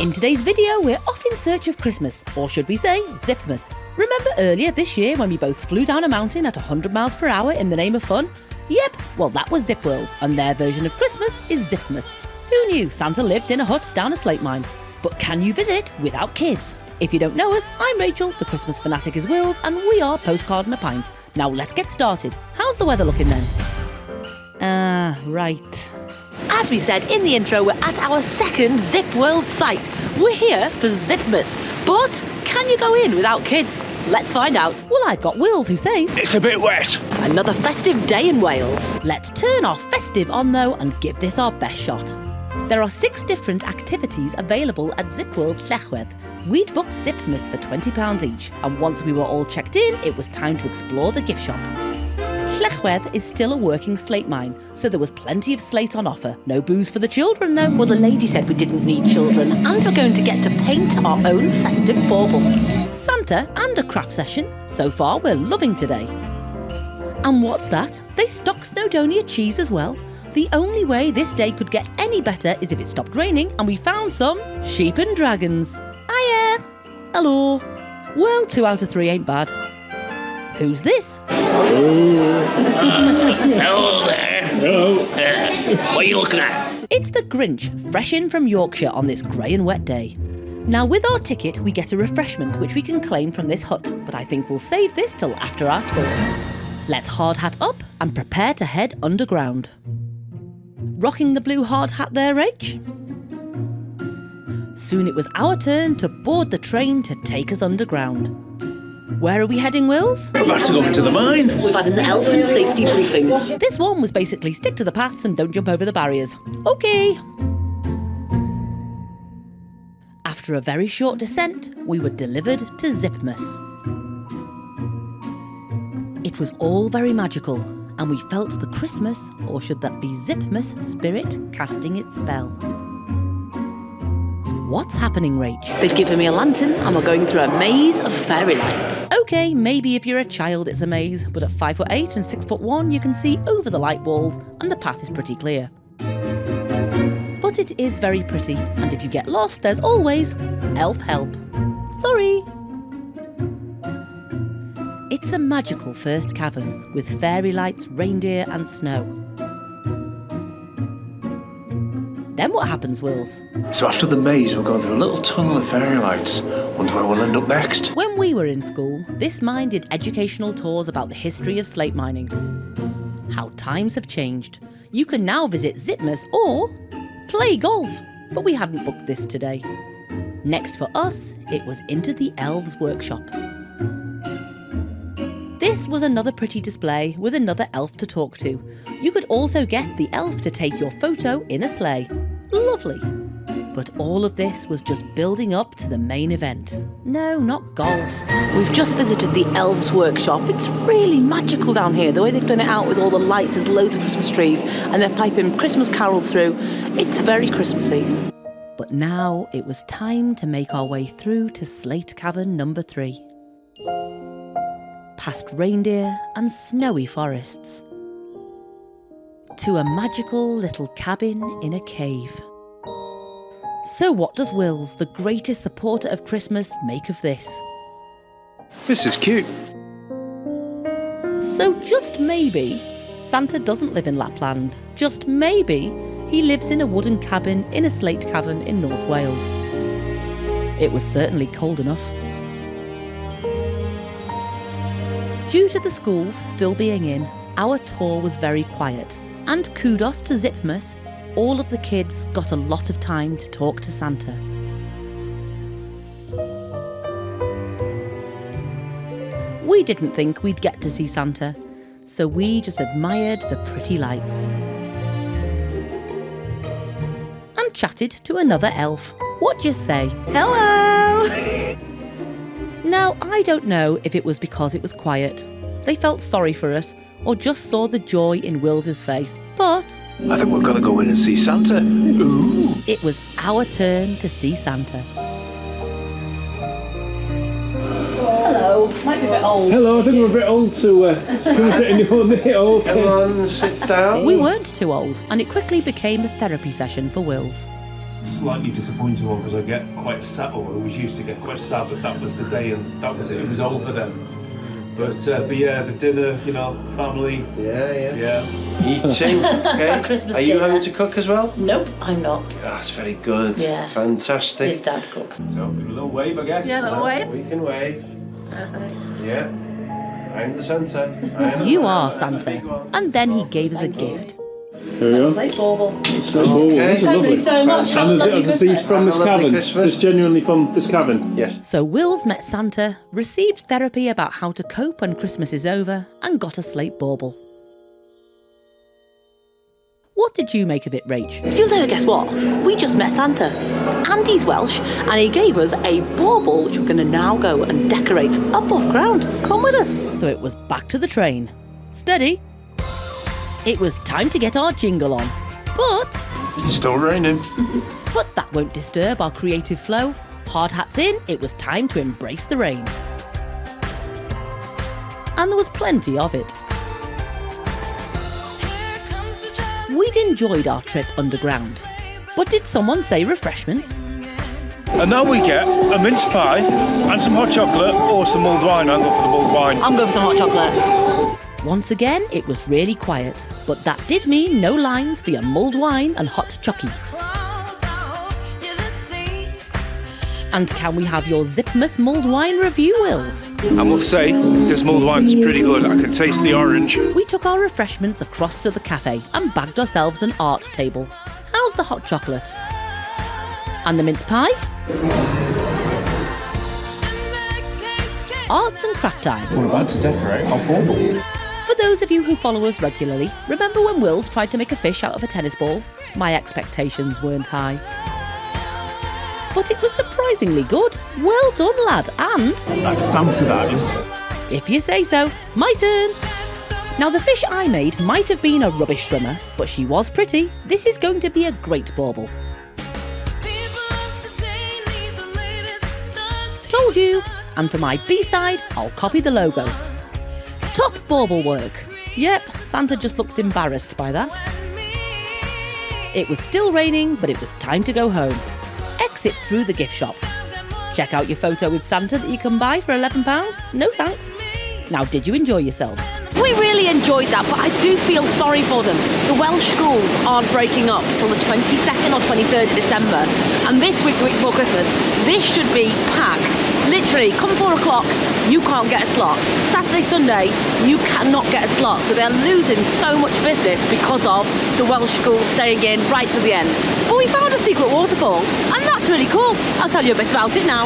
In today's video, we're off in search of Christmas, or should we say, Zipmas. Remember earlier this year when we both flew down a mountain at 100 miles per hour in the name of fun? Yep, well that was Zipworld, and their version of Christmas is Zipmas. Who knew Santa lived in a hut down a slate mine? But can you visit without kids? If you don't know us, I'm Rachel, the Christmas fanatic is Wills, and we are Postcard and a Pint. Now let's get started. How's the weather looking then? Right. As we said in the intro, we're at our second Zipworld site. We're here for Zipmas. But can you go in without kids? Let's find out. Well, I've got Wills who says it's a bit wet. Another festive day in Wales. Let's turn our festive on though and give this our best shot. There are 6 different activities available at Zipworld Llechwedd. We'd booked Zipmas for £20 each, and once we were all checked in, it was time to explore the gift shop. Llechwedd is still a working slate mine, so there was plenty of slate on offer. No booze for the children though. Well, the lady said we didn't need children, and we're going to get to paint our own festive baubles. Santa and a craft session. So far, we're loving today. And what's that? They stock Snowdonia cheese as well. The only way this day could get any better is if it stopped raining and we found some sheep and dragons. Hiya! Hello. Well, 2 out of 3 ain't bad. Who's this? Hello there. Hello. What are you looking at? It's the Grinch, fresh in from Yorkshire on this grey and wet day. Now with our ticket we get a refreshment which we can claim from this hut, but I think we'll save this till after our tour. Let's hard hat up and prepare to head underground. Rocking the blue hard hat there, Rach? Soon it was our turn to board the train to take us underground. Where are we heading, Wills? We're about to go into the mine. We've had an elf and safety briefing. This one was basically stick to the paths and don't jump over the barriers. Okay. After a very short descent, we were delivered to Zipmas. It was all very magical, and we felt the Christmas, or should that be Zipmas, spirit casting its spell. What's happening, Rach? They've given me a lantern and we're going through a maze of fairy lights. Okay, maybe if you're a child it's a maze, but at 5'8" and 6'1" you can see over the light walls and the path is pretty clear. But it is very pretty, and if you get lost there's always elf help. Sorry! It's a magical first cavern with fairy lights, reindeer and snow. Then what happens, Wills? So after the maze, we're going through a little tunnel of fairy lights. Wonder where we'll end up next. When we were in school, this mine did educational tours about the history of slate mining. How times have changed. You can now visit Zipmas or play golf, but we hadn't booked this today. Next for us, it was into the elves' workshop. This was another pretty display with another elf to talk to. You could also get the elf to take your photo in a sleigh. Lovely. But all of this was just building up to the main event. No, not golf. We've just visited the elves' workshop. It's really magical down here. The way they've done it out with all the lights, there's loads of Christmas trees, and they're piping Christmas carols through. It's very Christmassy. But now it was time to make our way through to Slate Cavern number 3. Past reindeer and snowy forests. To a magical little cabin in a cave. So what does Wills, the greatest supporter of Christmas, make of this? This is cute. So just maybe, Santa doesn't live in Lapland. Just maybe, he lives in a wooden cabin in a slate cavern in North Wales. It was certainly cold enough. Due to the schools still being in, our tour was very quiet. And kudos to Zipmas, all of the kids got a lot of time to talk to Santa. We didn't think we'd get to see Santa, so we just admired the pretty lights. And chatted to another elf. What'd you say? Hello! Now, I don't know if it was because it was quiet, they felt sorry for us, or just saw the joy in Wills's face, but I think we're going to go in and see Santa. Ooh. It was our turn to see Santa. Hello. Might be a bit old. Hello, I think we're a bit old to come and sit in your knee. Okay. Come on, sit down. We weren't too old, and it quickly became a therapy session for Wills. slightly disappointing one because I get quite sad, or I always used to get quite sad that was the day and that was it. It was over then. But yeah, the dinner, family. Yeah. Eating. Okay. Christmas Are you dinner. having to cook as well? Nope, I'm not. That's very good. Yeah. Fantastic. His dad cooks. So give it a little wave, I guess. Yeah, a little wave. We can wave. Perfect. Yeah. I'm the Santa. You are Santa. And then he gave us a gift. There we go. Slate bauble. Slate bauble. These are Thank lovely. you so much. Have a And lovely are these Christmas. from this Have a lovely cavern? Christmas. This genuinely from this cavern? Yes. So Wills met Santa, received therapy about how to cope when Christmas is over, and got a slate bauble. What did you make of it, Rach? You'll never guess what. We just met Santa. Andy's Welsh, and he gave us a bauble which we're going to now go and decorate above ground. Come with us. So it was back to the train. Steady. It was time to get our jingle on. But It's still raining. that won't disturb our creative flow. Hard hats in, it was time to embrace the rain. And there was plenty of it. We'd enjoyed our trip underground. But did someone say refreshments? And now we get a mince pie and some hot chocolate or some mulled wine. I'll go for the mulled wine. I'm going for some hot chocolate. Once again, it was really quiet. But that did mean no lines for your mulled wine and hot chocky. And can we have your Zipmas mulled wine review, Wills? I must say, this mulled wine is pretty good. I can taste the orange. We took our refreshments across to the cafe and bagged ourselves an art table. How's the hot chocolate? And the mince pie? Arts and craft time. We're about to decorate our bauble. For those of you who follow us regularly, remember when Wills tried to make a fish out of a tennis ball? My expectations weren't high. But it was surprisingly good. Well done, lad, and... That's Santa, that is. if you say so, my turn. Now, the fish I made might have been a rubbish swimmer, but she was pretty. This is going to be a great bauble. Told you. And for my B-side, I'll copy the logo. Top bauble work. Yep, Santa just looks embarrassed by that. It was still raining, but it was time to go home. Exit through the gift shop. Check out your photo with Santa that you can buy for £11. No thanks. Now, did you enjoy yourselves? We really enjoyed that, but I do feel sorry for them. The Welsh schools aren't breaking up till the 22nd or 23rd of December. And this week, the week before Christmas, this should be packed. Literally, come 4 o'clock, you can't get a slot. Saturday, Sunday, you cannot get a slot. So they're losing so much business because of the Welsh schools staying in right to the end. But we found a secret waterfall, and that's really cool. I'll tell you a bit about it now.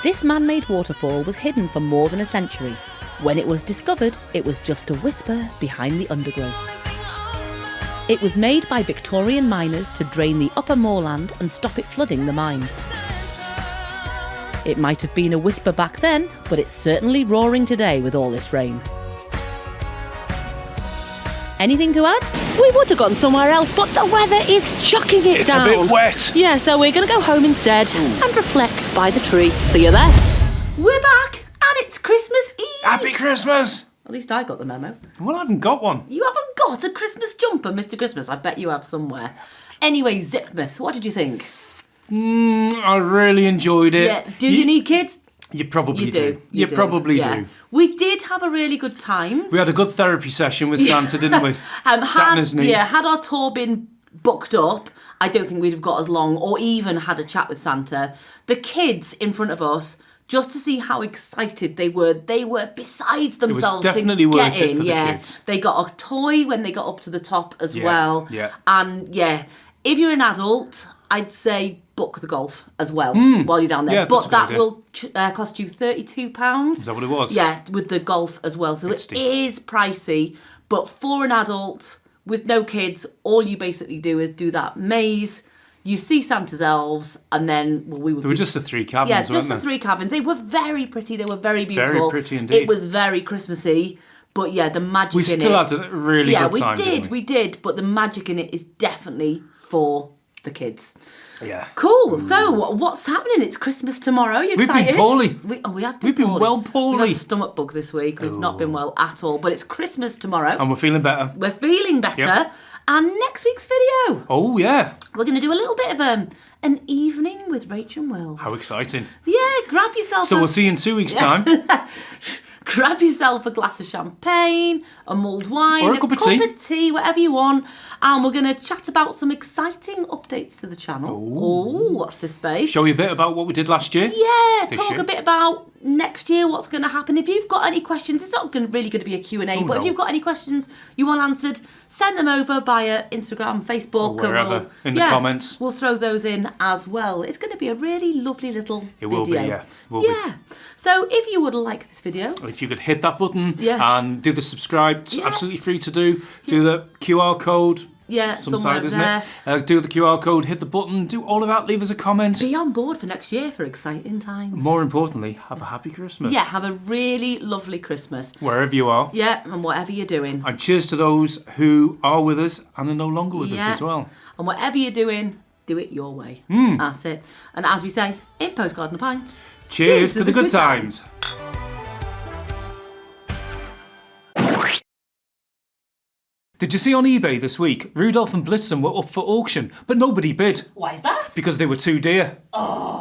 This man-made waterfall was hidden for more than a century. When it was discovered, it was just a whisper behind the undergrowth. It was made by Victorian miners to drain the upper moorland and stop it flooding the mines. It might have been a whisper back then, but it's certainly roaring today with all this rain. Anything to add? We would have gone somewhere else, but the weather is chucking it It's down. a bit wet. Yeah, so we're going to go home instead and reflect by the tree. See you there. We're back, and it's Christmas Eve! Happy Christmas! At least I got the memo. Well, I haven't got one. You haven't got a Christmas jumper, Mr. Christmas. I bet you have somewhere. Anyway, Zipmas, what did you think? I really enjoyed it. Yeah. Do you need kids? You probably You do. You probably Yeah. do. We did have a really good time. We had a good therapy session with Santa, didn't we? Sat in his knee. Had our tour been booked up, I don't think we'd have got as long or even had a chat with Santa. The kids in front of us, just to see how excited they were besides themselves definitely to worth get it in. for the Yeah, kids. they got a toy when they got up to the top as well. Yeah. And yeah, if you're an adult, I'd say book the golf as well while you're down there. Yeah, that's a but good that idea. will cost you £32. Is that what it was? Yeah, with the golf as well. So It's it steep. is pricey, but for an adult with no kids, all you basically do is do that maze. You see Santa's elves, and then we would. They were just the 3 cabins, yeah, weren't just they? the 3 cabins. They were very pretty. They were very beautiful. Very pretty indeed. It was very Christmassy, but yeah, the magic We in it. still had a really yeah, good time, we didn't we? did. But the magic in it is definitely for the kids. Yeah. Cool. So what's happening? It's Christmas tomorrow. You We've been excited? poorly. We have been. We've been poorly. well poorly. We've had a stomach bug this week. We've not been well at all. But it's Christmas tomorrow. And we're feeling better. We're feeling better. Yep. And next week's video, Oh, yeah. we're going to do a little bit of an evening with Rachel and Will. How exciting. Yeah, grab yourself So we'll see you in 2 weeks' time. grab yourself a glass of champagne, a mulled wine, Or a cup of tea. whatever you want. And we're going to chat about some exciting updates to the channel. Oh, watch this space. Show you a bit about what we did last year. Yeah, This talk year. a bit about next year, what's going to happen. If you've got any questions, it's not really going to be a Q&A, but no. if you've got any questions you want answered, send them over via Instagram, Facebook, Or wherever, in the comments. We'll throw those in as well. It's going to be a really lovely little It will video. be, yeah. Will be. Yeah. So if you would like this video, If you could hit that button Yeah. and do the subscribe, it's Yeah. absolutely free to do. Do the QR code. yeah, Some somewhere side, isn't there. it? Do the QR code, hit the button, do all of that, leave us a comment. Be on board for next year for exciting times. More importantly, have a happy Christmas. Yeah, have a really lovely Christmas. Wherever you are. Yeah, and whatever you're doing. And cheers to those who are with us and are no longer with Yeah. us as well. And whatever you're doing, do it your way. That's it. And as we say in Postcard and a Pint, Cheers to the good times. Did you see on eBay this week, Rudolph and Blitzen were up for auction, but nobody bid why is that? because they were too dear. Oh,